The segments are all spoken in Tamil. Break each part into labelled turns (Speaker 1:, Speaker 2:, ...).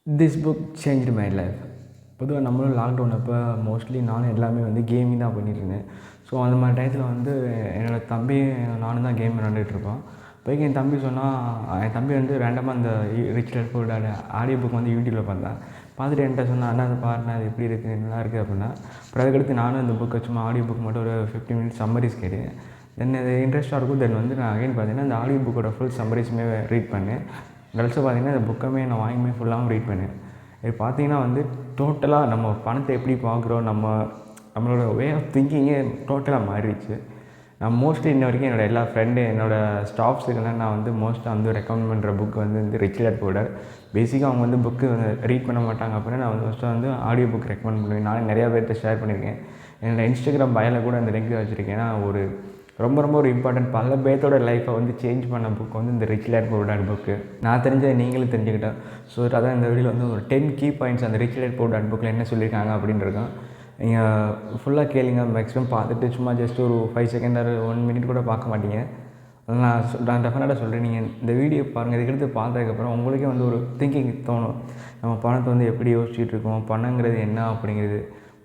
Speaker 1: This book changed my life. பொதுவாக நம்மளும் லாக்டவுன் அப்போ மோஸ்ட்லி நானும் எல்லாமே வந்து கேமிங் தான் பண்ணிகிட்ருந்தேன். ஸோ அந்த மாதிரி டயத்தில் வந்து என்னோடய தம்பி நானும் தான் கேம் விளாண்டுட்ருப்போம். போய்க்கு என் தம்பி சொன்னால், என் தம்பி வந்து ரேண்டமாக அந்த rich dot poor dot audio book வந்து யூடியூப்பில் பார்த்தேன். பார்த்துட்டு என்கிட்ட சொன்னான், அண்ணா அதை பாருண்ணா அது எப்படி இருக்குது நல்லா இருக்குது அப்படின்னா. அப்புறம் அதுக்கடுத்து நானும் இந்த புக்கை சும்மா ஆடியோ புக் மட்டும் ஒரு 15 மினிட்ஸ் சம்மரிஸ் கேட்டேன். தென் அது இன்ட்ரெஸ்ட்டாக இருக்கும். தென் வந்து நான் அகைன் பார்த்தீங்கன்னா இந்த ஆடியோ புக்கோட ஃபுல் சம்மரிஸுமே ரீட் பண்ணேன். கடைசியாக பார்த்தீங்கன்னா இந்த புக்கமே நான் வாங்கியுமே ஃபுல்லாகவும் ரீட் பண்ணேன். இது பார்த்தீங்கன்னா வந்து டோட்டலாக நம்ம பணத்தை எப்படி பார்க்குறோம், நம்மளோட வே ஆஃப் திங்கிங்கே டோட்டலாக மாறிடுச்சு. நான் மோஸ்ட்லி இன்ன வரைக்கும் என்னோடய எல்லா ஃப்ரெண்டு, என்னோடய ஸ்டாஃப்ஸுக்கெல்லாம் நான் வந்து மோஸ்ட்டாக வந்து ரெக்கமெண்ட் பண்ணுற புக் வந்து ரிச் டாட் புவர் டாட். பேசிக்காக அவங்க வந்து புக்கு ரீட் பண்ண மாட்டாங்க அப்படின்னா நான் வந்து ஃபஸ்ட்டு வந்து ஆடியோ புக் ரெக்கமெண்ட் பண்ணுவேன். நானே நிறையா பேர்கிட்ட ஷேர் பண்ணியிருக்கேன். என்னோடய இன்ஸ்டாகிராம் பயோவில் கூட அந்த லிங்க் வச்சுருக்கேன். ஏன்னா ரொம்ப ஒரு இம்பார்ட்டன்ட் பல பேர்த்தோட லைஃப்பை வந்து சேஞ்ச் பண்ண புக் வந்து இந்த rich dot poor dot book. நான் தெரிஞ்சதை நீங்களும் தெரிஞ்சுக்கிட்டேன். ஸோ அதான் இந்த வீடியோவில் வந்து ஒரு 10 கீ பாயிண்ட்ஸ் அந்த ரிச் டாட் புவர் டாட் புக்கில் என்ன சொல்லியிருக்காங்க அப்படின்றது. நீங்கள் ஃபுல்லாக கேளுங்க. மேக்ஸிமம் பார்த்துட்டு சும்மா ஜஸ்ட் ஒரு 5 செகண்ட் ஒரு 1 மினிட் கூட பார்க்க மாட்டீங்க. நான் டெஃபினட்டாக சொல்கிறேன். நீங்கள் இந்த வீடியோ பாருங்கள். இதுக்கடுத்து பார்த்ததுக்கப்புறம் உங்களுக்கே வந்து ஒரு திங்கிங் தோணும். நம்ம பணத்தை வந்து எப்படி யோசிச்சுட்டு இருக்கோம், பணங்கிறது என்ன அப்படிங்கிறது.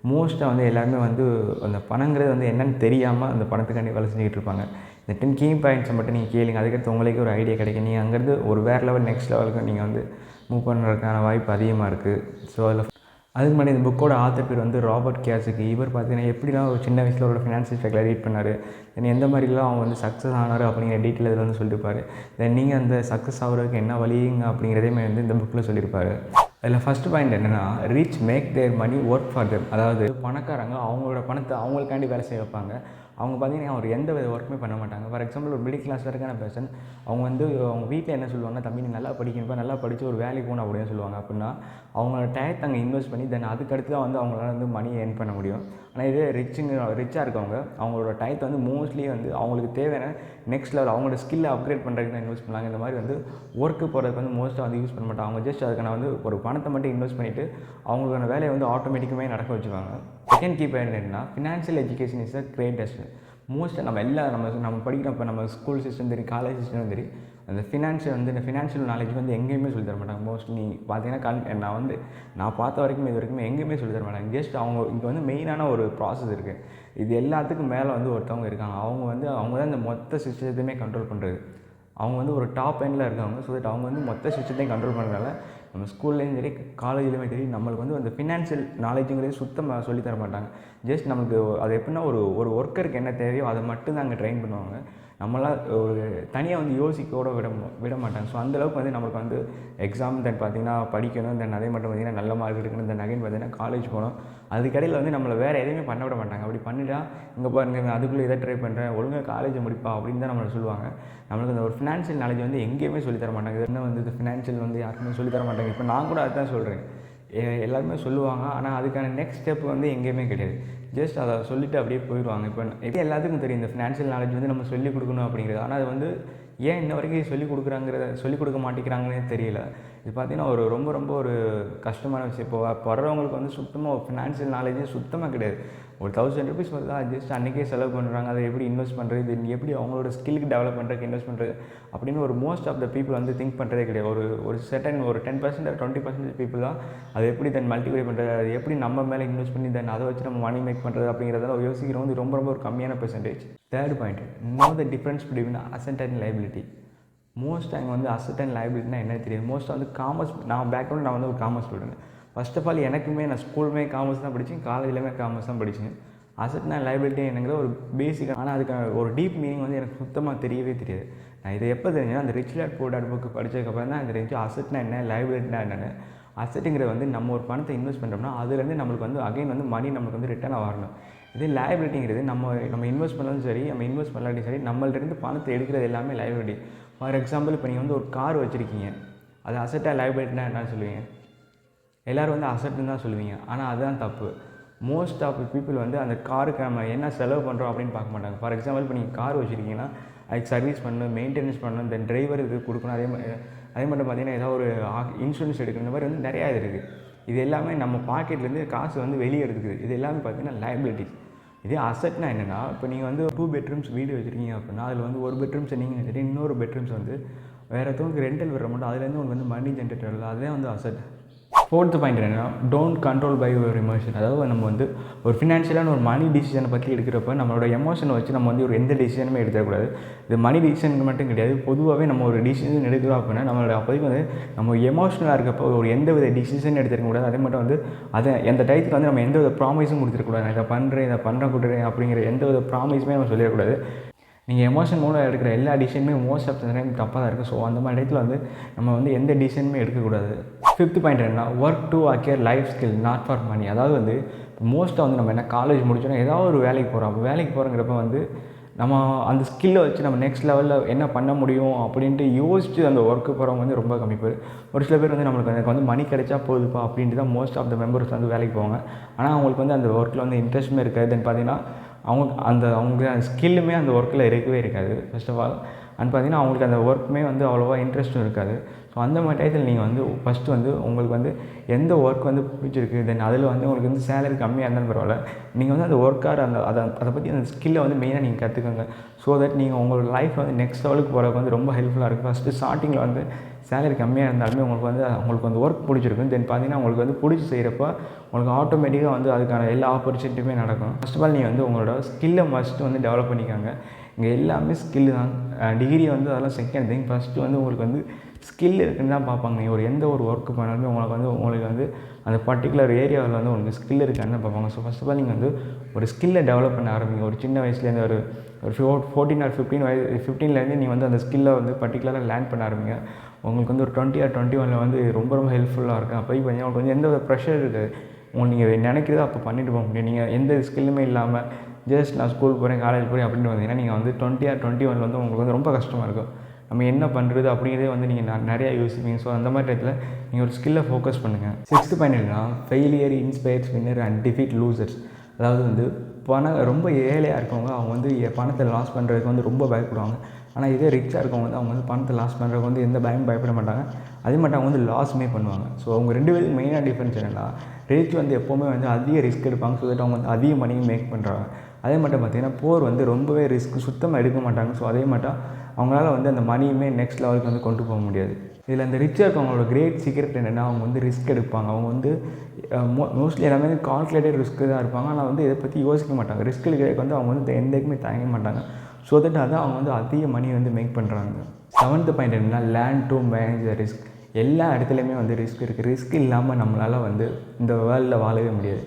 Speaker 1: மோஸ்ட்டாக வந்து எல்லாருமே வந்து அந்த பணங்கிறது வந்து என்னென்னு தெரியாமல் அந்த பணத்துக்காண்டி வேலை செஞ்சுக்கிட்டு இருப்பாங்க. இந்த 10 கீ பாயிண்ட்ஸை மட்டும் நீங்கள் கேளுங்க. அதுக்கடுத்து உங்களுக்கே ஒரு ஐடியா கிடைக்கும். நீங்கள் அங்கேருந்து ஒரு வேறு லெவல் நெக்ஸ்ட் லெவலுக்கு நீங்கள் வந்து மூவ் பண்ணுறதுக்கான வாய்ப்பு அதிகமாக இருக்குது. ஸோ அதுக்கு முன்னாடி இந்த புக்கோட ஆத்தர் பேர் வந்து ராபர்ட் கியோசாகி. இவர் பார்த்தீங்கன்னா எப்படிலாம் ஒரு சின்ன வயசில் ஒரு ஃபினான்ஷியல் ஸ்ட்ரகிளை ரீட் பண்ணார், தென் எந்த மாதிரிலாம் அவங்க வந்து சக்ஸஸ் ஆனார் அப்படிங்கிற டீட்டெயில் இதில் வந்து சொல்லியிருப்பார். தென் நீங்கள் அந்த சக்ஸஸ் ஆகிறதுக்கு என்ன வழிங்க அப்படிங்கிறதே வந்து இந்த புக்கில் சொல்லியிருப்பார். அதில் ஃபஸ்ட்டு பாயிண்ட் என்னென்னா, rich make their money work for them. அதாவது பணக்காரங்க அவங்களோட பணத்தை அவங்களுக்காண்டி வேலை செய்ய வைப்பாங்க. அவங்க பார்த்தீங்கன்னா ஒரு எந்த வித ஒர்க்குமே பண்ண மாட்டாங்க. ஃபார் எக்ஸாம்பிள் ஒரு மிடில் கிளாஸ் இருக்கான பர்சன், அவங்க வந்து அவங்க வீட்டில் என்ன சொல்லுவாங்கன்னா, தம்பி நீ நல்லா படிக்கணும்ப்பா, நல்லா படித்து ஒரு வேலைக்கு போகணும் அப்படின்னு சொல்லுவாங்க. அப்படின்னா அவங்களோட டயத்தை அங்கே இன்வெஸ்ட் பண்ணி தென் அதுக்கடுத்து தான் வந்து அவங்களால வந்து மணி ஏர்ன் பண்ண முடியும். ஆனால் இதே ரிச்சாக இருக்கவங்க அவங்களோட டயத்தை வந்து மோஸ்ட்லி வந்து அவங்களுக்கு தேவையான நெக்ஸ்ட் லெவல் அவங்களோட ஸ்கில்லை அப்கிரேட் பண்ணுறதுக்கு தான் இன்வெஸ்ட் பண்ணாங்க. இந்த மாதிரி வந்து ஒர்க்கு போகிறதுக்கு வந்து மோஸ்ட்டாக வந்து யூஸ் பண்ண மாட்டாங்க. அவங்க ஜஸ்ட் அதுக்கான வந்து ஒரு பணத்தை மட்டும் இன்வெஸ்ட் பண்ணிவிட்டு அவங்களுக்கான வேலையை வந்து ஆட்டோமேட்டிக்குமே நடக்க வச்சுருவாங்க. செகண்ட் கீ பாயிண்ட் என்னன்னா, financial education is a greatest. மோஸ்ட்டாக நம்ம படிக்கிறப்ப நம்ம ஸ்கூல் சிஸ்டம் சரி, காலேஜ் சிஸ்டம் சரி, அந்த இந்த ஃபினான்ஷியல் நாலேஜ் வந்து எங்கேயுமே சொல்லி தர மாட்டாங்க. மோஸ்ட்லி பார்த்தீங்கன்னா நான் பார்த்த வரைக்கும் இது வரைக்கும் எங்கேயுமே சொல்லி தர மாட்டாங்க. ஜஸ்ட் அவங்க இங்கே வந்து மெயினான ஒரு ப்ராசஸ் இருக்குது. இது எல்லாத்துக்கும் மேலே வந்து ஒருத்தவங்க இருக்காங்க. அவங்க தான் இந்த மொத்த சிஸ்டத்தையுமே கண்ட்ரோல் பண்ணுறது. அவங்க வந்து ஒரு டாப் எண்டில் இருக்காங்க. ஸோ தட் அவங்க வந்து மொத்த சிஸ்டத்தையும் கண்ட்ரோல் பண்ணுறதுனால நம்ம ஸ்கூல்லேயும் சரி, காலேஜ்லேயுமே சரி, நம்மளுக்கு வந்து அந்த ஃபினான்ஷியல் நாலேஜுங்கிறது சுத்தமாக சொல்லித்தர மாட்டாங்க. ஜஸ்ட் நமக்கு அது எப்படின்னா ஒரு ஒர்க்கருக்கு என்ன தேவையோ அதை மட்டும் தான் அங்கே ட்ரெயின் பண்ணுவாங்க. நம்மளாம் ஒரு தனியாக வந்து யோசிக்கோட விட மாட்டாங்க. ஸோ அந்தளவுக்கு வந்து நம்மளுக்கு வந்து எக்ஸாம் தென் பார்த்திங்கன்னா படிக்கணும், தென் அதே மட்டும் பார்த்திங்கன்னா நல்ல மார்க் எடுக்கணும், தென் அகைன் பார்த்திங்கன்னா காலேஜ் போகணும். அதுக்கடையில் வந்து நம்மளை வேறு எதுவுமே பண்ண விட மாட்டாங்க. அப்படி பண்ணிட்டா இங்கே பாருங்க அதுக்குள்ளே இதை ட்ரை பண்ணுறேன், ஒழுங்காக காலேஜை முடிப்பா அப்படின்னு தான் நம்மளை சொல்லுவாங்க. நம்மளுக்கு அந்த ஒரு ஃபினான்ஷியல் நாலேஜ் வந்து எங்கேயுமே சொல்லித்தர மாட்டாங்க. என்ன வந்து இது ஃபினான்ஷியல் வந்து யாருக்குமே சொல்லித்தர மாட்டாங்க. இப்போ நான் கூட அதுதான் சொல்கிறேன். எல்லாருமே சொல்லுவாங்க, ஆனால் அதுக்கான நெக்ஸ்ட் ஸ்டெப் வந்து எங்கேயுமே கிடையாது. ஜஸ்ட் அதை சொல்லிவிட்டு அப்படியே போயிடுவாங்க. இப்போ எல்லாத்துக்கும் தெரியும் இந்த ஃபினான்ஷியல் நாலேஜ் வந்து நம்ம சொல்லிக் கொடுக்கணும் அப்படிங்கிறது. ஆனால் அது வந்து ஏன் இன்ன வரைக்கும் சொல்லிக் கொடுக்க மாட்டேங்கிறாங்கன்னே தெரியல. இது பார்த்திங்கன்னா ரொம்ப ஒரு கஷ்டமான விஷயம். இப்போ வர்றவங்களுக்கு வந்து சுத்தமாக ஃபினான்ஷியல் நாலேஜே சுத்தமாக கிடையாது. ஒரு 1000 ரூபீஸ் வருதா, ஜஸ்ட் அன்றைக்கே செலவு பண்ணுறாங்க. அதை எப்படி இன்வெஸ்ட் பண்ணுறது, எப்படி அவங்களோட ஸ்கில்லுக்கு டெவலப் பண்ணுறதுக்கு இன்வெஸ்ட் பண்ணுறது அப்படின்னு ஒரு மோஸ்ட் ஆஃப் த பீப்புள் வந்து திங்க் பண்ணுறதே கிடையாது. ஒரு 10% 20% பீப்புள் தான் அதை எப்படி தென் மல்டிப்ளை பண்ணுறது, அது எப்படி நம்ம மேலே இன்வெஸ்ட் பண்ணி தென் அதை வச்சு நம்ம மணி மேக் பண்ணுறது அப்படிங்கிறதெல்லாம் யோசிக்கிறோம் வந்து ரொம்ப ஒரு கம்மியான percentage. Third point, no the difference between asset and liability. Most அங்கே வந்து அசெட் அண்ட் லைபிலிட்டினா என்ன தெரியாது. மோஸ்ட்டாக வந்து காமர்ஸ், நான் வந்து ஒரு commerce student. First of all எனக்குமே நான் ஸ்கூலுமே காமர்ஸ் தான் படித்தேன், காலேஜ்லேயுமே காமர்ஸ் தான் படித்தேன். அசெட்னா லைபிலிட்டி என்னங்கிற ஒரு பேசிக், ஆனால் அதுக்கான ஒரு டீப் மீனிங் வந்து எனக்கு சுத்தமாக தெரியவே தெரியாது. நான் இதை எப்போ தெரிஞ்சேன்னா அந்த rich dot poor dot book படித்ததுக்கப்புறம் தான் எனக்கு தெரிஞ்சு அசெட்னா என்ன, லைபிலிட்டினா என்னென்னு. அசெட்டுங்கிறது வந்து நம்ம ஒரு பணத்தை இன்வெஸ்ட் பண்ணுறோம்னா அதுலேருந்து நம்மளுக்கு வந்து அகைன் வந்து மணி நம்மளுக்கு வந்து ரிட்டர்னாக வரணும். இதே லைபிலிட்டிங்கிறது நம்ம இன்வெஸ்ட் பண்ணாலும் சரி, நம்ம இன்வெஸ்ட் பண்ணலாட்டி சரி, நம்மள்கிட்ட பணத்தை எடுக்கிறது எல்லாமே லைபிலிட்டி. ஃபார் எக்ஸாம்பிள் இப்போ நீங்கள் வந்து ஒரு கார் வச்சுருக்கீங்க, அது அசெட்டாக லைபிலிட்டினா என்னன்னு சொல்லுவீங்க? எல்லோரும் வந்து அசெட்டுன்னு தான் சொல்லுவீங்க. ஆனால் அதுதான் தப்பு. மோஸ்ட் ஆஃப் பீப்புள் வந்து அந்த காருக்கு நம்ம என்ன செலவு பண்ணுறோம் அப்படின்னு பார்க்க மாட்டாங்க. ஃபார் எக்ஸாம்பிள் இப்போ நீங்கள் கார் வச்சுருக்கீங்கன்னா அதுக்கு சர்வீஸ் பண்ணணும், மெயின்டெனன்ஸ் பண்ணணும், தென் டிரைவர் இது கொடுக்கணும். அதே மட்டும் பார்த்திங்கன்னா ஏதாவது ஒரு இன்சூரன்ஸ் எடுக்கணும். இந்த மாதிரி வந்து நிறையா இது இருக்குது. இது எல்லாமே நம்ம பாக்கெட்லேருந்து காசு வந்து வெளியே எடுக்குது. இது எல்லாமே பார்த்திங்கன்னா லைபிலிட்டிஸ். இதே அசெட்னா என்னென்னா, இப்போ நீங்கள் வந்து 2 பெட்ரூம்ஸ் வீடு வச்சுருக்கீங்க அப்படின்னா அதில் வந்து ஒரு பெட்ரூம்ஸை நீங்கள் வச்சுட்டு இன்னொரு பெட்ரூம்ஸ் வந்து வேறு ஒருத்தவங்களுக்கு ரெண்டல் விடுற மட்டும் அதுலேருந்து உங்களுக்கு வந்து மணி ஜென்ரேட் ஆகல, அதுதான் வந்து அசெட். ஃபோர்த்து பாயிண்ட் என்னென்னா, don't control by your emotion. அதாவது நம்ம வந்து ஒரு ஃபினான்ஷியலான ஒரு மணி டிசிஷனை பற்றி எடுக்கிறப்ப நம்மளோட எமோஷனை வச்சு நம்ம வந்து ஒரு எந்த டிசிஷனுமே எடுத்துக்கூடாது. இது மணி டிசிஷனுக்கு மட்டும் கிடையாது, பொதுவாகவே நம்ம ஒரு டிசிஷன் எடுக்கிறோம் அப்படின்னா நம்மளோட அப்போதைக்கு வந்து நம்ம எமோஷனலாக இருக்கப்போ ஒரு எந்த வித டிசிஷன் எடுத்துருக்கக்கூடாது. அதே மட்டும் வந்து அதை எந்த டயத்துக்கு வந்து நம்ம எந்த வித ப்ராமிஸும் கொடுத்துருக்கூடாது. நான் இதை பண்ணுறேன் கொடுக்குறேன் அப்படிங்கிற எந்த வித ப்ராமிஸுமே நம்ம சொல்லிடக்கூடாது. நீங்கள் எமோஷன் மூலம் எடுக்கிற எல்லா டிசிஷனுமே மோஸ்ட் ஆஃப் த டைம் தப்பாக தான் இருக்குது. ஸோ அந்த மாதிரி இடத்துல வந்து நம்ம வந்து எந்த டிசிஷனுமே எடுக்கக்கூடாது. ஃபிஃப்த் பாயிண்ட் என்னன்னா, work to acquire life skill not for money. அதாவது வந்து மோஸ்ட்டாக வந்து நம்ம என்ன காலேஜ் முடிச்சோன்னா ஏதாவது ஒரு வேலைக்கு போகிறோம். அப்போ வேலைக்கு போகிறங்கிறப்ப வந்து நம்ம அந்த ஸ்கில்லை வச்சு நம்ம நெக்ஸ்ட் லெவலில் என்ன பண்ண முடியும் அப்படின்ட்டு யோசிச்சு அந்த ஒர்க்கு போகிறவங்க வந்து ரொம்ப கம்மி பேர். ஒரு சில பேர் வந்து நம்மளுக்கு எனக்கு வந்து மணி கிடைச்சா போகுதுப்பா அப்படின்ட்டு தான் மோஸ்ட் ஆஃப் த மெம்பர்ஸ் வந்து வேலைக்கு போவாங்க. ஆனால் அவங்களுக்கு வந்து அந்த ஒர்க்கில் வந்து இன்ட்ரெஸ்ட்டுமே இருக்காது. தென் பார்த்தீங்கன்னா அவங்க ஸ்கில்லுமே அந்த ஒர்க்கில் இருக்கவே இருக்காது ஃபர்ஸ்ட் ஆஃப் ஆல். அண்ட் பார்த்தீங்கன்னா அவங்களுக்கு அந்த ஒர்க்குமே வந்து அவ்வளோவா இன்ட்ரெஸ்ட்டும் இருக்காது. ஸோ அந்த மாதிரி டயத்தில் நீங்கள் வந்து ஃபஸ்ட்டு வந்து உங்களுக்கு வந்து எந்த ஒர்க் வந்து பிடிச்சிருக்கு, தென் அதில் வந்து உங்களுக்கு வந்து சேலரி கம்மியாக இருந்தாலும் பரவாயில்ல, நீங்கள் வந்து அந்த ஒர்க்காக அதை பற்றி அந்த ஸ்கில்லை வந்து மெயினாக நீங்கள் கற்றுக்கோங்க. ஸோ தட் நீங்கள் உங்களோட லைஃப் வந்து நெக்ஸ்ட் லெவலுக்கு போகிறதுக்கு வந்து ரொம்ப ஹெல்ப்ஃபுல்லாக இருக்குது. ஃபஸ்ட்டு ஸ்டார்டிங்கில் வந்து சேலரி கம்மியாக இருந்தாலுமே உங்களுக்கு வந்து ஒர்க் பிடிச்சிருக்கும். தென் பார்த்தீங்கன்னா உங்களுக்கு வந்து பிடிச்சி செய்கிறப்ப உங்களுக்கு ஆட்டோமேட்டிக்காக வந்து அதுக்கான எல்லா ஆப்பர்ச்சுனிட்டியுமே நடக்கும். ஃபர்ஸ்ட் ஆஃப் ஆல் நீங்கள் வந்து உங்களோட ஸ்கில்லை ஃபஸ்ட்டு வந்து டெவலப் பண்ணிக்காங்க. இங்கே எல்லாமே ஸ்கில்லு தான். டிகிரி வந்து அதெல்லாம் செகண்ட் திங். ஃபஸ்ட்டு வந்து உங்களுக்கு வந்து ஸ்கில் இருக்குன்னு தான் பார்ப்பாங்க. நீங்கள் எந்த ஒரு ஒர்க்கு பண்ணாலுமே உங்களுக்கு வந்து அந்த பர்டிகுலர் ஏரியாவில் வந்து உங்களுக்கு ஸ்கில் இருக்கான்னு தான் பார்ப்பாங்க. ஸோ ஃபஸ்ட் ஆஃப் ஆல் நீங்கள் வந்து ஒரு ஸ்கில்லை டெவலப் பண்ண ஆரம்பிங்க. ஒரு சின்ன வயசுலேருந்து ஒரு 14 or 15 நீங்கள் வந்து அந்த ஸ்கில்லை வந்து பர்டிகுலராக லேர்ன் பண்ண ஆரம்பிங்க. உங்களுக்கு வந்து ஒரு 20 or 21 வந்து ரொம்ப ரொம்ப ஹெல்ப்ஃபுல்லாக இருக்கும். அப்போ பார்த்தீங்கன்னா உங்களுக்கு வந்து எந்த ஒரு ப்ரெஷர் இருக்காது. நீங்கள் நினைக்கிறதோ அப்போ பண்ணிட்டு போக முடியும். நீங்கள் எந்த ஸ்கில்லுமே இல்லாமல் ஜஸ்ட் நான் ஸ்கூல் போகிறேன் காலேஜ் போகிறேன் அப்படின்னு வந்தீங்கன்னா நீங்கள் வந்து 20 or 21 வந்து உங்களுக்கு வந்து ரொம்ப கஷ்டமாக இருக்கும். நம்ம என்ன பண்ணுறது அப்படிங்கிறதே வந்து நீங்கள் நிறையா யோசிப்பீங்க. ஸோ அந்த மாதிரி இடத்துல நீங்கள் ஒரு ஸ்கில்லை ஃபோக்கஸ் பண்ணுங்கள். 6th பாயிண்ட் என்னன்னா, failure inspires winner and defeat losers. அதாவது வந்து ரொம்ப ஏழையாக இருக்கவங்க அவங்க வந்து பணத்தை லாஸ் பண்ணுறதுக்கு வந்து ரொம்ப பயப்படுவாங்க. ஆனால் இதே ரிச்சாக இருக்கவங்க வந்து அவங்க வந்து பணத்தை லாஸ் பண்ணுறதுக்கு வந்து எந்த பயப்பட மாட்டாங்க. அதே மட்டும் அவங்க வந்து லாஸுமே பண்ணுவாங்க. ஸோ அவங்க 2 பேருக்கு மெயினாக டிஃப்ரென்ஸ் என்னென்னா, ரிச் வந்து எப்போவுமே வந்து அதிக ரிஸ்க் எடுப்பாங்க. ஸோ தட் அவங்க வந்து அதிக மணியும் மேக் பண்ணுறாங்க. அதே மட்டும் பார்த்திங்கன்னா போர் வந்து ரொம்பவே ரிஸ்க் சுத்தமாக எடுக்க மாட்டாங்க. ஸோ அதே மட்டும் அவங்களால வந்து அந்த மணியுமே நெக்ஸ்ட் லெவலுக்கு வந்து கொண்டு போக முடியாது. இதில் அந்த ரிச்சாக இருக்கவங்களோட கிரேட் சீக்ரெட் என்னென்னா, அவங்க வந்து ரிஸ்க் எடுப்பாங்க. அவங்க வந்து மோஸ்ட்லி எல்லாமே கால்குலேட்டட் ரிஸ்க்கு தான் இருப்பாங்க. ஆனால் வந்து இதை பற்றி யோசிக்க மாட்டாங்க. ரிஸ்க் எடுக்கிறதுக்கு வந்து அவங்க வந்து எந்தக்குமே தயங்க மாட்டாங்க. ஸோ தட் அதான் அவங்க வந்து அதிக மணி வந்து மேக் பண்ணுறாங்க. 7th பாயிண்ட் என்னென்னா, learn to manage the risk. எல்லா இடத்துலையுமே வந்து ரிஸ்க் இருக்குது. ரிஸ்க் இல்லாமல் நம்மளால் வந்து இந்த வேர்ல்டில் வாழவே முடியாது.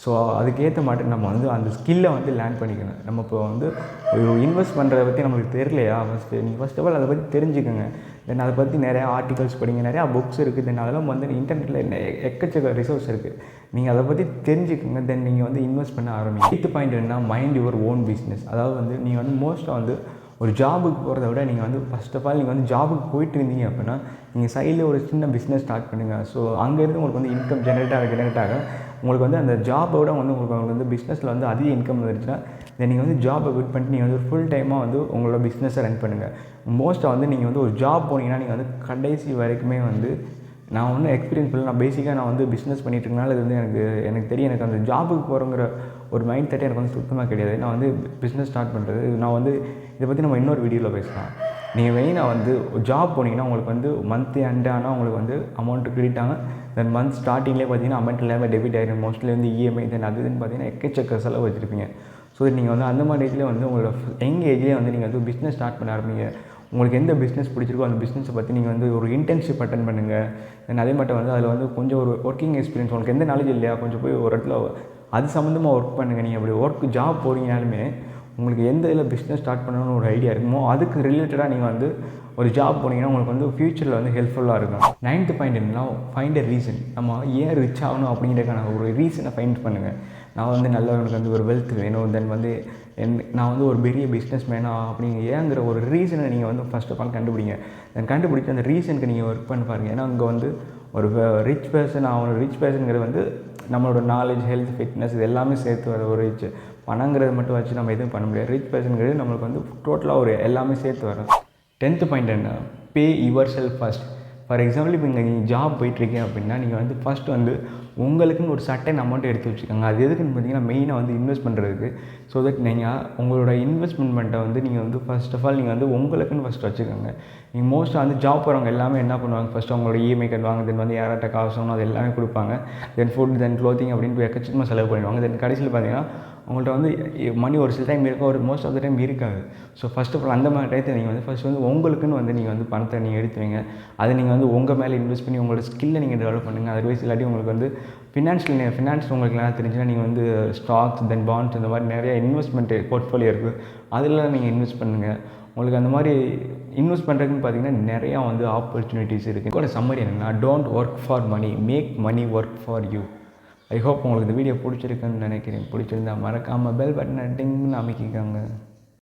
Speaker 1: ஸோ அதுக்கேற்ற மாதிரி நம்ம வந்து அந்த ஸ்கில்லை வந்து லேர்ன் பண்ணிக்கணும். நம்ம இப்போ வந்து ஒரு இன்வெஸ்ட் பண்ணுறதை பற்றி நம்மளுக்கு தெரியலையா, நீங்கள் ஃபர்ஸ்ட் ஆஃப் ஆல் அதை பற்றி தெரிஞ்சுக்கோங்க. தென் அதை பற்றி நிறையா ஆர்டிகல்ஸ் படிங்க, நிறையா புக்ஸ் இருக்குது. தென் அதெல்லாம் வந்து இன்டர்நெட்டில் எக்கச்சக்க ரிசோர்ஸ் இருக்குது. நீங்கள் அதை பற்றி தெரிஞ்சுக்கோங்க. தென் நீங்கள் வந்து இன்வெஸ்ட் பண்ண ஆரம்பிங்க. 8th பாயிண்ட் என்னன்னா, மைண்ட் யுவர் ஓன் பிஸ்னஸ். அதாவது வந்து நீங்கள் வந்து மோஸ்ட்டாக வந்து ஒரு ஜாபுக்கு போகிறத விட நீங்கள் வந்து ஃபர்ஸ்ட் ஆஃப் ஆல் நீங்கள் வந்து ஜாபுக்கு போயிட்டு இருந்தீங்க அப்படின்னா நீங்கள் சைடில் ஒரு சின்ன பிஸ்னஸ் ஸ்டார்ட் பண்ணுங்கள். ஸோ அங்கேருந்து உங்களுக்கு வந்து இன்கம் ஜெனரேட் ஆக உங்களுக்கு வந்து அந்த ஜாபை விட வந்து உங்களுக்கு வந்து பிஸ்னஸில் வந்து அதிக இன்கம் வந்துருச்சுன்னா தென் நீங்கள் வந்து ஜாபை குவிட் பண்ணிட்டு நீங்கள் வந்து ஒரு ஃபுல் டைமாக வந்து உங்களோட பிஸ்னஸை ரன் பண்ணுங்கள். மோஸ்ட்டாக வந்து நீங்கள் வந்து ஒரு ஜாப் போனீங்கன்னா நீங்கள் வந்து கடைசி வரைக்குமே வந்து நான் ஒன்றும் எக்ஸ்பீரியன்ஸ் பண்ணல. நான் பேசிக்காக நான் வந்து பிஸ்னஸ் பண்ணிட்டு இருக்கனால இது வந்து எனக்கு தெரியும். எனக்கு அந்த ஜாபுக்கு போகிறங்கிற ஒரு மைண்ட் செட்டே எனக்கு வந்து சுத்தமாக கிடையாது. நான் வந்து பிஸ்னஸ் ஸ்டார்ட் பண்ணுறது நான் வந்து இதை பற்றி நம்ம இன்னொரு வீடியோவில் பேசலாம். நீங்கள் மெயினாக வந்து ஜாப் போனீங்கன்னா உங்களுக்கு வந்து மந்த் எண்ட் ஆனால் உங்களுக்கு வந்து அமௌண்ட்டு கிரெடிட் ஆகும். தென் மந்த் ஸ்டார்டிங்லேயே பார்த்தீங்கன்னா அமௌண்ட் எல்லாமே டெபிட் ஆகிடும். மோஸ்ட்லி வந்து இஎம்ஐ தென் அதுன்னு பார்த்தீங்கன்னா எக்கச்சக்க செலவு வச்சுருப்பீங்க. ஸோ நீங்கள் வந்து அந்த மாதிரி ஏஜ்லேயே வந்து உங்களோட யங் ஏஜ்லேயே வந்து நீங்கள் வந்து பிஸ்னஸ் ஸ்டார்ட் பண்ண ஆரம்பிங்க. உங்களுக்கு எந்த பிஸ்னஸ் பிடிச்சிருக்கோ அந்த பிஸ்னஸை பற்றி நீங்கள் வந்து ஒரு இன்டர்ன்ஷிப் அட்டன் பண்ணுங்கள். தென் அதே மட்டும் வந்து அதில் வந்து கொஞ்சம் ஒரு ஒர்க்கிங் எக்ஸ்பீரியன்ஸ் உங்களுக்கு எந்த நாலேஜ் இல்லையா கொஞ்சம் போய் ஒரு இடத்துல அது சம்மந்தமாக ஒர்க் பண்ணுங்கள். நீங்கள் அப்படி ஜாப் போகிறீங்கனாலுமே உங்களுக்கு எந்த இதில் பிஸ்னஸ் ஸ்டார்ட் பண்ணணும்னு ஒரு ஐடியா இருக்குமோ அதுக்கு ரிலேட்டடாக நீங்கள் வந்து ஒரு ஜாப் போனீங்கன்னா உங்களுக்கு வந்து ஃப்யூச்சரில் வந்து ஹெல்ப்ஃபுல்லாக இருக்கும். 9th பாயிண்ட் என்னன்னா, ஃபைண்ட் அ ரீசன். நம்ம ஏன் ரிச் ஆகணும் அப்படிங்கிறதுக்கான ஒரு ரீசனை ஃபைண்ட் பண்ணுங்கள். நான் வந்து எனக்கு வந்து ஒரு வெல்த் வேணும், தென் வந்து நான் வந்து ஒரு பெரிய பிஸ்னஸ் மேனாக அப்படிங்கிற ஏங்கிற ஒரு ரீசனை நீங்கள் வந்து ஃபர்ஸ்ட் ஆஃப் ஆல் கண்டுபிடிங்க. தென் கண்டுபிடிச்சி அந்த ரீசனுக்கு நீங்கள் ஒர்க் பண்ணி பாருங்கள். ஏன்னா அங்கே வந்து ஒரு ரிச் பர்சனுங்கிறது வந்து நம்மளோட நாலேஜ், ஹெல்த், ஃபிட்னஸ் இது எல்லாமே சேர்த்து வர ஒரு ரிச். பணங்கிறது மட்டும் வச்சு நம்ம எதுவும் பண்ண முடியாது. ரிச் பர்சனுங்கிறது நம்மளுக்கு வந்து டோட்டலாக ஒரு எல்லாமே சேர்த்து வரும். 10th பாயிண்ட் என்ன, பே யுவர் செல்ஃப் ஃபார் எக்ஸாம்பிள் இப்போ நீங்கள் ஜாப் போயிட்டுருக்கீங்க அப்படின்னா நீங்கள் வந்து ஃபஸ்ட்டு வந்து உங்களுக்குன்னு ஒரு சர்டன் அமௌண்ட் எடுத்து வச்சுக்கோங்க. அது எதுக்குன்னு பார்த்தீங்கன்னா மெயினாக வந்து இன்வெஸ்ட் பண்ணுறதுக்கு. ஸோ தட் நீங்கள் உங்களோட இன்வெஸ்ட்மெண்ட்டை வந்து நீங்கள் வந்து ஃபர்ஸ்ட் ஆஃப் ஆல் நீங்கள் வந்து உங்களுக்குன்னு ஃபஸ்ட்டு வச்சுக்கோங்க. நீங்கள் மோஸ்ட்டாக வந்து ஜாப் போகிறவங்க எல்லாமே என்ன பண்ணுவாங்க, ஃபஸ்ட்டு அவங்களோட இஎம்ஐ கட்டுவாங்க, தென் வந்து யார்கிட்ட காசு வாங்கணும் அது எல்லாமே கொடுப்பாங்க, தென் ஃபுட் தென் க்ளோத்திங் அப்படின்னு எக்கச்சக்கமாக செலவு பண்ணிடுவாங்க. தென் கடைசியில் பார்த்தீங்கன்னா உங்கள்கிட்ட வந்து மணி ஒரு சில டைம் இருக்கும், ஒரு மோஸ்ட் ஆஃப் த டைம் இருக்காது. ஸோ ஃபஸ்ட் ஆஃப் ஆல் அந்த மாதிரி டயத்தை நீங்கள் வந்து ஃபஸ்ட்டு வந்து உங்களுக்குன்னு வந்து நீங்கள் வந்து பணத்தை நீங்கள் எடுத்து வைங்க. அதை நீங்கள் வந்து உங்கள் மேலே இன்வெஸ்ட் பண்ணி உங்களோட ஸ்கில்லை நீங்கள் டெவலப் பண்ணுங்கள். அதர்வைஸ் இல்லாட்டி உங்களுக்கு வந்து ஃபினான்ஸ் உங்களுக்கு நல்லா தெரிஞ்சுன்னா நீங்கள் வந்து ஸ்டாக்ஸ் தென் பாண்ட்ஸ் இந்த மாதிரி நிறைய இன்வெஸ்ட்மெண்ட் போர்ட்ஃபோலியோ இருக்குது, அதில் நீங்கள் இன்வெஸ்ட் பண்ணுங்கள். உங்களுக்கு அந்த மாதிரி இன்வெஸ்ட் பண்ணுறதுக்குன்னு பார்த்தீங்கன்னா நிறையா வந்து ஆப்பர்ச்சுனிட்டிஸ் இருக்குது. இதோட சம்மரி என்னென்னா, don't work for money, make money work for you. I hope உங்களுக்கு இந்த வீடியோ பிடிச்சிருக்குன்னு நினைக்கிறேன். பிடிச்சிருந்தா மறக்காமல் பெல் பட்டனை டிங்னு அமைக்கிக்காங்க.